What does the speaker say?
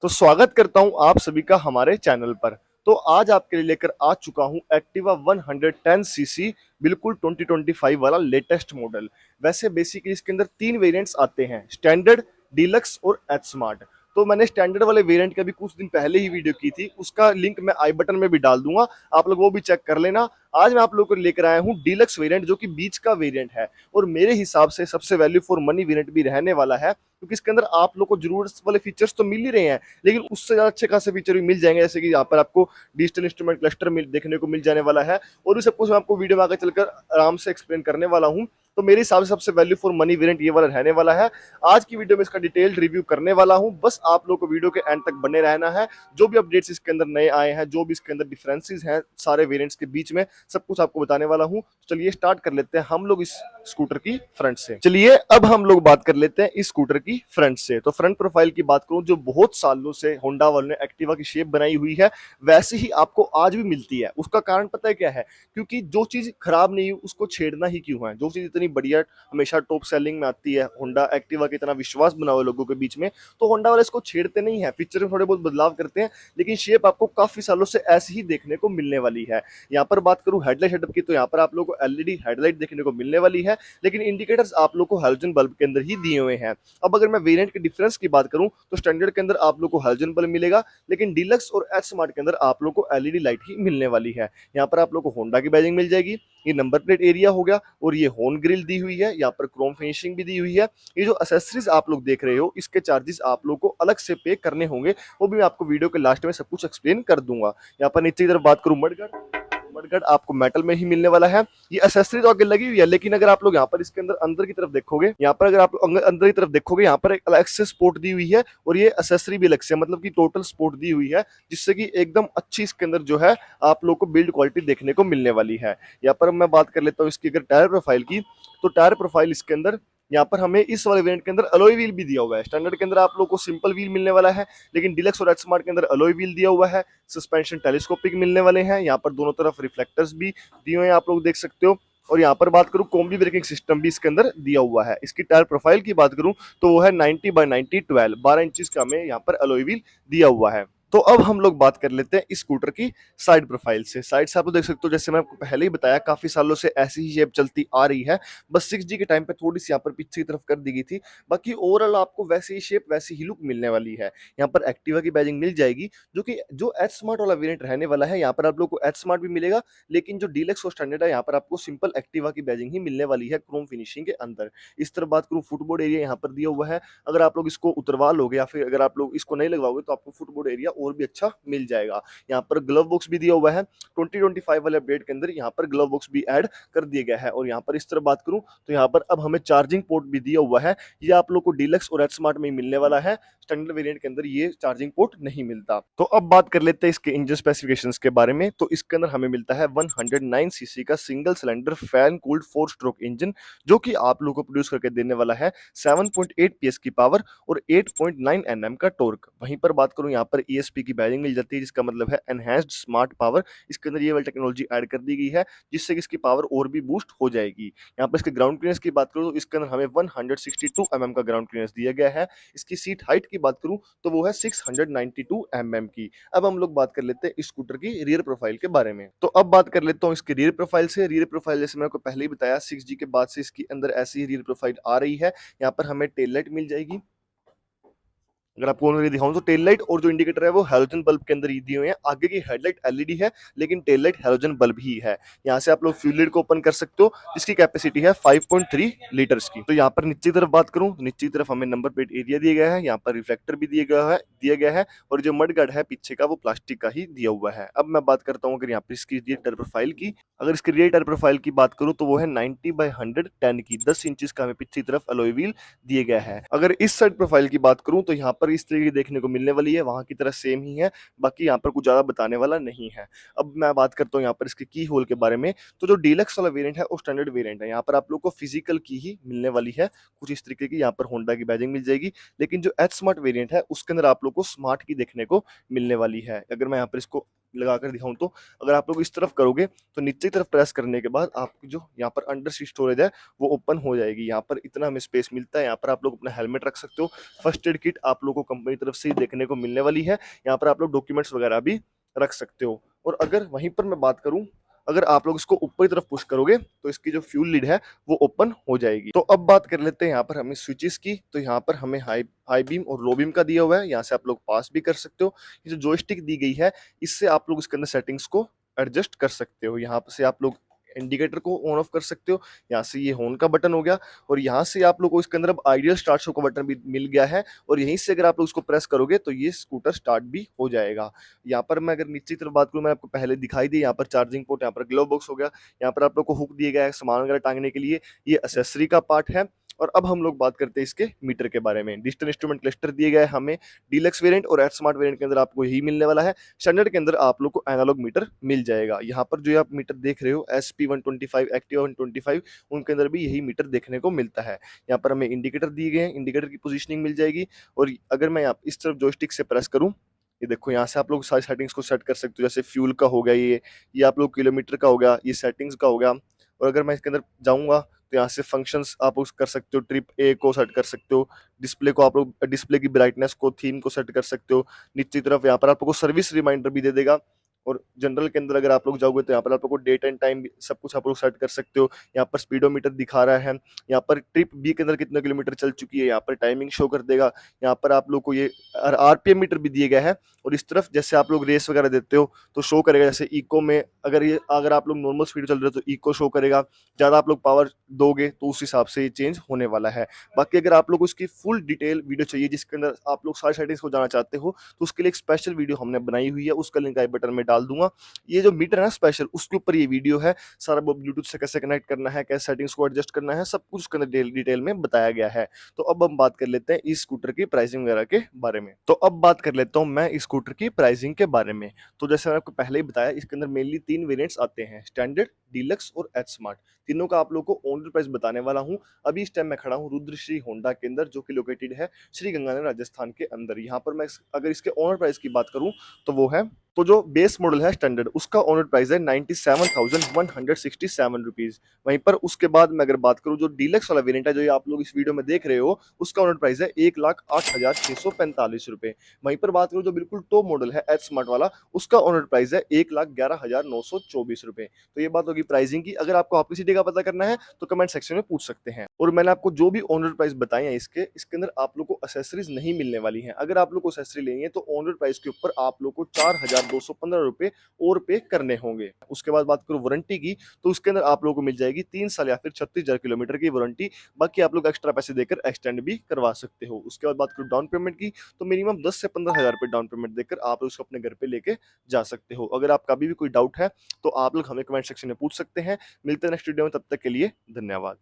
तो स्वागत करता हूं आप सभी का हमारे चैनल पर। तो आज आपके लिए लेकर आ चुका हूं एक्टिवा 110 सीसी, बिल्कुल 2025 वाला लेटेस्ट मॉडल। वैसे बेसिकली इसके अंदर तीन वेरिएंट्स आते हैं, स्टैंडर्ड, डीलक्स और एच स्मार्ट। तो मैंने स्टैंडर्ड वाले वेरिएंट की अभी कुछ दिन पहले ही वीडियो की थी, उसका लिंक मैं आई बटन में भी डाल दूंगा, आप लोग वो भी चेक कर लेना। आज मैं आप लोगों को लेकर आया हूं डीलक्स वेरिएंट, जो कि बीच का वेरिएंट है और मेरे हिसाब से सबसे वैल्यू फॉर मनी वेरिएंट भी रहने वाला है, क्योंकि इसके अंदर आप लोग को जरूरत वाले फीचर्स तो मिल ही रहे हैं, लेकिन उससे ज्यादा अच्छे खासे फीचर भी मिल जाएंगे। जैसे कि यहाँ पर आपको डिजिटल इंस्ट्रूमेंट क्लस्टर देखने को मिल जाने वाला है, और भी सब कुछ मैं आपको वीडियो में आगे चलकर आराम से एक्सप्लेन करने वाला हूँ। तो मेरे हिसाब से सबसे वैल्यू फॉर मनी वेरिएंट ये वाला रहने वाला है। आज की वीडियो में इसका डिटेल्ड रिव्यू करने वाला हूं, बस आप लोगों को वीडियो के एंड तक बने रहना है। जो भी अपडेट्स इसके अंदर नए आए हैं, जो भी इसके अंदर डिफरेंसेस हैं सारे वेरिएंट्स के बीच में, सब कुछ आपको बताने वाला हूं। चलिए स्टार्ट कर लेते हैं हम लोग इस स्कूटर की फ्रंट से। चलिए अब हम लोग बात कर लेते हैं इस स्कूटर की फ्रंट से। तो फ्रंट प्रोफाइल की बात करूं, जो बहुत सालों से होंडा वालों ने एक्टिवा की शेप बनाई हुई है, वैसे ही आपको आज भी मिलती है। उसका कारण पता है क्या है? क्योंकि जो चीज खराब नहीं हुई उसको छेड़ना ही क्यों है? जो चीज इतनी बढ़िया हमेशा टॉप सेलिंग में आती है, होंडा एक्टिवा की इतना विश्वास बना हुआ है लोगों के बीच में, तो होंडा वाले इसको छेड़ते नहीं है। फीचर में थोड़े बहुत बदलाव करते हैं, लेकिन शेप आपको काफी सालों से ऐसी ही देखने को मिलने वाली है। यहाँ पर बात करूं हेडलाइट सेटअप की, तो यहाँ पर आप लोगों को एलईडी हेडलाइट देखने को मिलने वाली है, लेकिन इंडिकेटर्स आप लोग को हेलोजन बल्ब के अंदर ही दिए हुए हैं। अब अगर मैं वेरिएंट के डिफरेंस की बात करूं, तो स्टैंडर्ड के अंदर आप लोग को हेलोजन बल्ब मिलेगा, लेकिन डीलक्स और एच स्मार्ट के अंदर आप लोग को एलईडी लाइट ही मिलने वाली है। यहाँ पर आप लोग को होंडा की बैजिंग मिल जाएगी, ये नंबर प्लेट एरिया हो गया, और ये हॉर्न ग्रिल दी हुई है, यहाँ पर क्रोम फिनिशिंग भी दी हुई है। ये जो एसेसरीज आप लोग देख रहे हो, इसके चार्जेस आप लोग को अलग से पे करने होंगे, वो भी मैं आपको वीडियो के लास्ट में सब कुछ एक्सप्लेन कर दूंगा। यहाँ पर नीचे की तरफ बात करूं, मडगार्ड, मडगार्ड आपको मेटल में ही मिलने वाला है। ये एसेसरी तो आगे लगी हुई है, लेकिन अगर आप लोग यहाँ पर इसके अंदर अंदर की तरफ देखोगे, यहाँ पर अगर आप अंदर की तरफ देखोगे, यहाँ पर एक अलग से स्पोर्ट दी हुई है, और ये एसेसरी भी अलग से, मतलब कि टोटल स्पोर्ट दी हुई है, जिससे कि एकदम अच्छी इसके अंदर जो है आप लोग को बिल्ड क्वालिटी देखने को मिलने वाली है। यहाँ पर मैं बात कर लेता हूँ इसकी अगर टायर प्रोफाइल की, तो टायर प्रोफाइल इसके अंदर यहाँ पर हमें इस वाले वेरिएंट के अंदर अलॉय व्हील भी दिया हुआ है। स्टैंडर्ड के अंदर आप लोग को सिंपल व्हील मिलने वाला है, लेकिन डिलक्स और एच स्मार्ट के अंदर अलॉय व्हील दिया हुआ है। सस्पेंशन टेलीस्कोपिक मिलने वाले हैं, यहाँ पर दोनों तरफ रिफ्लेक्टर्स भी दिए हुए हैं, आप लोग देख सकते हो। और यहाँ पर बात करूँ, कॉम्बी ब्रेकिंग सिस्टम भी इसके अंदर दिया हुआ है। इसकी टायर प्रोफाइल की बात करूँ, तो वो है 90/90 12 इंचज का हमें यहाँ पर अलॉय व्हील दिया हुआ है। तो अब हम लोग बात कर लेते हैं इस स्कूटर की साइड प्रोफाइल से। साइड से आप लोग देख सकते हो, जैसे मैं आपको पहले ही बताया, काफी सालों से ऐसी ही शेप चलती आ रही है। बस 6G के टाइम पे थोड़ी सी यहाँ पर पीछे की तरफ कर दी गई थी, बाकी ओवरऑल आपको वैसी ही शेप, वैसी ही लुक मिलने वाली है। यहाँ पर एक्टिवा की बैजिंग मिल जाएगी, जो एच स्मार्ट वाला वेरिएंट रहने वाला है, यहाँ पर आप लोग को एच स्मार्ट भी मिलेगा, लेकिन जो डीलक्स और स्टैंडर्ड है, यहाँ पर आपको सिंपल एक्टिवा की बैजिंग ही मिलने वाली है, क्रोम फिनिशिंग के अंदर। इस तरह बात करूँ, फुटबोर्ड एरिया यहाँ पर दिया हुआ है। अगर आप लोग इसको उतरवा लोगे, या फिर अगर आप लोग इसको नहीं लगवाओगे, तो आपको फुटबोर्ड एरिया और भी अच्छा मिल जाएगा। यहाँ पर ग्लव बॉक्स भी दिया हुआ है, 2025 वाले अपडेट के अंदर यहाँ पर ग्लव बॉक्स भी ऐड कर दिया गया है। और यहाँ पर इस तरह बात करूं, तो यहाँ पर अब हमें चार्जिंग पोर्ट भी दिया हुआ है। ये आप लोग को डीलक्स और एच स्मार्ट में ही मिलने वाला है, स्टैंडर्ड वेरिएंट के अंदर ये चार्जिंग पोर्ट नहीं मिलता। तो अब बात कर लेते हैं इसके इंजन स्पेसिफिकेशंस के बारे में। तो इसके अंदर हमें मिलता है 109 सीसी का single cylinder fan cooled 4 stroke engine, जो कि आप लोग को प्रोड्यूस करके देने वाला है 7.8 पीएस की पावर और 8.9 एनएम का टॉर्क। वहीं पर बात करूं, यहाँ पर ईएसपी की बैजिंग मिल जाती है, जिसका मतलब है एनहांस्ड स्मार्ट पावर। इसके अंदर ये वाली टेक्नोलॉजी ऐड कर दी गई है, जिससे कि इसकी पावर और भी बूस्ट हो जाएगी। यहाँ पर इसके ग्राउंड क्लियरेंस की बात करूं, तो इसके अंदर हमें 162 mm का ग्राउंड क्लियरेंस दिया गया है। इसकी सीट हाइट की बात करूं, तो वो है 692 mm की। अब हम लोग बात कर लेते हैं इस स्कूटर की रियर प्रोफाइल के बारे में। तो अब बात कर लेता हूँ इसकी रियर प्रोफाइल से। रियर प्रोफाइल जैसे मैंने आपको पहले ही बताया, 6G के बाद से इसके अंदर ऐसी ही रियर प्रोफाइल आ रही है। यहाँ पर हमें टेल लाइट मिल जाएगी। अगर आपको ऑनली दिखाऊं, तो टेल लाइट और जो इंडिकेटर है वो हैलोजन बल्ब के अंदर ही दिए हुए हैं। आगे की हेडलाइट एलईडी है, लेकिन टेल लाइट हैलोजन बल्ब ही है। यहाँ से आप लोग फ्यूल लिड को ओपन कर सकते हो, जिसकी कैपेसिटी है 5.3 लीटर्स की। तो यहाँ पर नीचे की तरफ बात करूं, नीचे की तरफ हमें नंबर प्लेट एरिया दिया गया है, यहाँ पर रिफ्लेक्टर भी दिया गया है, और जो मड गार्ड है पीछे का, वो प्लास्टिक का ही दिया हुआ है। अब मैं बात करता हूँ अगर यहाँ पर इसकी रियर टायर प्रोफाइल की। अगर इसकी रियर टायर प्रोफाइल की बात करूँ, तो वो है 90/110 की, 10 इंचज का हमें पीछे की तरफ अलॉय व्हील दिए गया है। अगर इस साइड प्रोफाइल की बात करूं, तो यहाँ पर इस तरीके की देखने को मिलने वाली है, वहां की तरह सेम ही है, बाकी यहाँ पर कुछ ज्यादा बताने वाला नहीं है। अब मैं बात करता हूँ यहाँ पर इसके की होल के बारे में। तो जो डीलक्स वाला वेरिएंट है वो स्टैंडर्ड वेरिएंट है, यहाँ पर आप लोग को फिजिकल की ही मिलने वाली है, कुछ इस तरीके की। यहाँ पर होंडा की बैजिंग मिल जाएगी, लेकिन जो एच स्मार्ट वेरिएंट है उसके अंदर आप लोग को स्मार्ट की देखने को मिलने वाली है। अगर मैं यहाँ पर इसको लगाकर दिखाऊं तो अगर आप लोग इस तरफ करोगे तो नीचे की तरफ प्रेस करने के बाद आपकी जो यहाँ पर अंडर सीट स्टोरेज है वो ओपन हो जाएगी। यहाँ पर इतना हमें स्पेस मिलता है। यहाँ पर आप लोग अपना हेलमेट रख सकते हो। फर्स्ट एड किट आप लोगों को कंपनी की तरफ से ही देखने को मिलने वाली है। यहाँ पर आप लोग डॉक्यूमेंट्स वगैरह भी रख सकते हो। और अगर वहीं पर मैं बात करूं, अगर आप लोग इसको ऊपर की तरफ पुश करोगे तो इसकी जो फ्यूल लिड है वो ओपन हो जाएगी। तो अब बात कर लेते हैं यहाँ पर हमें स्विचेस की। तो यहाँ पर हमें हाई हाई बीम और लो बीम का दिया हुआ है। यहाँ से आप लोग पास भी कर सकते हो। ये जो जॉयस्टिक दी गई है इससे आप लोग इसके अंदर सेटिंग्स को एडजस्ट कर सकते हो। यहाँ से आप लोग इंडिकेटर को ऑन ऑफ कर सकते हो। यहाँ से ये हॉर्न का बटन हो गया और यहाँ से आप लोग को इसके अंदर अब आइडियल स्टार्ट शो का बटन भी मिल गया है और यहीं से अगर आप लोग उसको प्रेस करोगे तो ये स्कूटर स्टार्ट भी हो जाएगा। यहाँ पर मैं अगर नीचे की तरफ बात करूँ, मैंने आपको पहले दिखाई दी, यहाँ पर चार्जिंग पोर्ट, यहाँ पर ग्लव बॉक्स हो गया, यहाँ पर आप लोग को हुक दिया गया है सामान वगैरह टांगने के लिए। ये एसेसरी का पार्ट है। और अब हम लोग बात करते हैं इसके मीटर के बारे में। डिजिटल इंस्ट्रूमेंट क्लस्टर दिए गया है हमें डीलक्स वेरिएंट और एच स्मार्ट वेरिएंट के अंदर आपको यही मिलने वाला है। स्टैंडर्ड के अंदर आप लोग को एनालॉग मीटर मिल जाएगा। यहाँ पर जो आप मीटर देख रहे हो SP125 एक्टिवा 125 उनके अंदर भी यही मीटर देखने को मिलता है। यहाँ पर हमें इंडिकेटर दिए गए हैं, इंडिकेटर की पोजीशनिंग मिल जाएगी। और अगर मैं यहाँ इस तरफ जॉयस्टिक से प्रेस करूँ, ये देखो यहाँ से आप लोग सारी सेटिंग्स को सेट कर सकते हो। जैसे फ्यूल का हो गया, ये आप लोग किलोमीटर का हो गया, ये सेटिंग्स का हो गया। और अगर मैं इसके अंदर जाऊंगा तो यहाँ से फंक्शंस आप उस कर सकते हो। ट्रिप ए को सेट कर सकते हो, डिस्प्ले को आप लोग डिस्प्ले की ब्राइटनेस को, थीम को सेट कर सकते हो। नीचे तरफ यहाँ पर आपको सर्विस रिमाइंडर भी दे देगा। और जनरल के अंदर अगर आप लोग जाओगे तो यहाँ पर आपको डेट एंड टाइम सब कुछ आप लोग सेट कर सकते हो। यहाँ पर स्पीडोमीटर दिखा रहा है, यहाँ पर ट्रिप बी के अंदर कितना किलोमीटर चल चुकी है, यहाँ पर टाइमिंग शो कर देगा। यहाँ पर आप लोग को ये आरपीएम मीटर भी दिए गया है। और इस तरफ जैसे आप लोग रेस वगैरह देते हो तो शो करेगा। जैसे इको में अगर आप लोग नॉर्मल स्पीड चल रहे हो तो इको शो करेगा। ज़्यादा आप लोग पावर दोगे तो उस हिसाब से ये चेंज होने वाला है। बाकी अगर आप लोग को इसकी फुल डिटेल वीडियो चाहिए जिसके अंदर आप लोग सारी सेटिंग्स को जाना चाहते हो तो उसके लिए एक स्पेशल वीडियो हमने बनाई हुई है, उसका लिंक आई बटन में डाल दूंगा। ये जो मीटर है ना स्पेशल, उसके ऊपर ये वीडियो है। सारा ब्लूटूथ से कैसे कनेक्ट करना है, कैसे सेटिंग्स को एडजस्ट करना है, सब कुछ उसके अंदर डिटेल में बताया गया है। तो अब हम बात कर लेते हैं इस स्कूटर की प्राइसिंग वगैरह के बारे में। तो अब बात कर लेता हूँ मैं इस स्कूटर की प्राइसिंग के बारे में। तो जैसे मैंने आपको पहले ही बताया, इसके अंदर मेनली 3 वेरिएंट्स आते हैं, स्टैंडर्ड, डीलक्स और एच स्मार्ट। तीनों का आप लोगों को ऑनर प्राइस बताने वाला हूँ। अभी इस टाइम मैं खड़ा हूँ रुद्रश्री होंडा के अंदर, जो कि लोकेटेड है श्री गंगानगर राजस्थान के अंदर। यहाँ पर मैं अगर इसके ऑनर प्राइस की बात करूँ तो वो है, तो जो बेस मॉडल है स्टैंडर्ड, उसका ऑनर प्राइस है 97,167 रुपीज। वहीं पर उसके बाद मैं अगर बात करूं जो डीलक्स वाला वेरिएंट है, जो ये आप लोग इस वीडियो में देख रहे हो, उसका ऑनर प्राइस है 1,08,645 रुपए। वहीं पर बात करूं जो बिल्कुल टॉप मॉडल है एच स्मार्ट वाला, उसका ऑनर प्राइस है 1,11,924 रुपए। तो ये बात होगी प्राइसिंग की। अगर आपको आपकी सिटी का पता करना है तो कमेंट सेक्शन में पूछ सकते हैं। और मैंने आपको जो भी ऑनर प्राइस बताए हैं इसके अंदर आप लोग को एक्सेसरीज नहीं मिलने वाली है। अगर आप लोग को एक्सेसरी लेनी है तो ऑनर प्राइस के ऊपर आप लोग को 4,215 रुपए और पे करने होंगे। उसके बाद बात करूं वारंटी की, तो उसके अंदर आप लोगों को मिल जाएगी 3 साल या फिर 36,000 किलोमीटर की वारंटी। बाकी आप लोग एक्स्ट्रा पैसे देकर एक्सटेंड भी करवा सकते हो। उसके बाद बात करूं डाउन पेमेंट की, तो मिनिमम 10 से 15,000 रुपए डाउन पेमेंट देकर आप लोग उसको अपने घर पे लेके जा सकते हो। अगर आपका अभी भी कोई डाउट है तो आप लोग हमें कमेंट सेक्शन में पूछ सकते हैं। मिलते हैं नेक्स्ट वीडियो में, तब तक के लिए धन्यवाद।